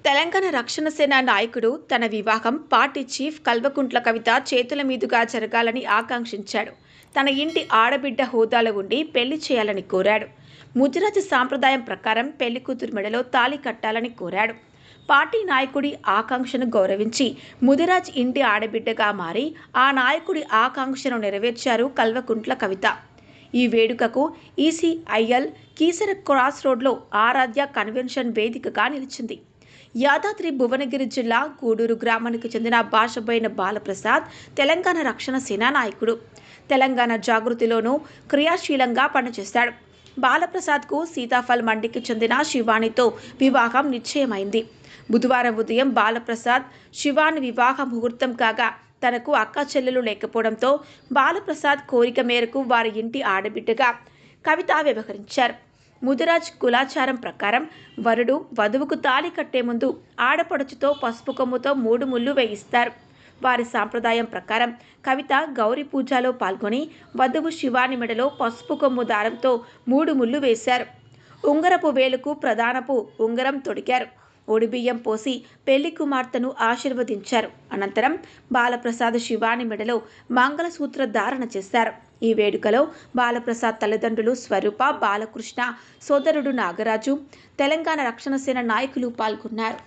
తెలంగాణ రక్షణ సేన నాయకుడు తన వివాహం పార్టీ చీఫ్ కల్వకుంట్ల కవిత చేతుల మీదుగా జరగాలని ఆకాంక్షించాడు. తన ఇంటి ఆడబిడ్డ హోదాలో ఉండి పెళ్లి చేయాలని కోరాడు. ముదిరాజు సాంప్రదాయం ప్రకారం పెళ్లి కూతురు మెడలో తాళి కట్టాలని కోరాడు. పార్టీ నాయకుడి ఆకాంక్షను గౌరవించి ముదిరాజ్ ఇంటి ఆడబిడ్డగా మారి ఆ నాయకుడి ఆకాంక్షను నెరవేర్చారు కల్వకుంట్ల కవిత. ఈ వేడుకకు ఈసీఐఎల్ కీసర క్రాస్ రోడ్లో ఆరాధ్య కన్వెన్షన్ వేదికగా నిలిచింది. యాదాద్రి భువనగిరి జిల్లా గూడూరు గ్రామానికి చెందిన భాషబోయిన బాలప్రసాద్ తెలంగాణ రక్షణ సేన నాయకుడు. తెలంగాణ జాగృతిలోనూ క్రియాశీలంగా పనిచేశాడు. బాలప్రసాద్కు సీతాఫల్ మండికి చెందిన శివానితో వివాహం నిశ్చయమైంది. బుధవారం ఉదయం బాలప్రసాద్ శివాని వివాహ ముహూర్తం కాగా తనకు అక్క చెల్లెలు లేకపోవడంతో బాలప్రసాద్ కోరిక మేరకు వారి ఇంటి ఆడబిడ్డగా కవిత వ్యవహరించారు. ముదిరాజ్ కులాచారం ప్రకారం వరుడు వధువుకు తాళి కట్టే ముందు ఆడపడుచుతో పసుపు కొమ్ముతో 3 ముళ్ళు వేయిస్తారు. వారి సాంప్రదాయం ప్రకారం కవిత గౌరీ పూజలో పాల్గొని వధువు శివాని మెడలో పసుపు కొమ్ము దారంతో 3 ముళ్ళు వేశారు. ఉంగరపు వేలుకు ప్రధానపు ఉంగరం తొడిగారు. ఒడిబియ్యం పోసి పెళ్లి కుమార్తెను ఆశీర్వదించారు. అనంతరం బాలప్రసాద్ శివాని మెడలో మంగళసూత్ర ధారణ చేశారు. ఈ వేడుకలో బాలప్రసాద్ తల్లిదండ్రులు స్వరూప, బాలకృష్ణ, సోదరుడు నాగరాజు, తెలంగాణ రక్షణ సేన నాయకులు పాల్గొన్నారు.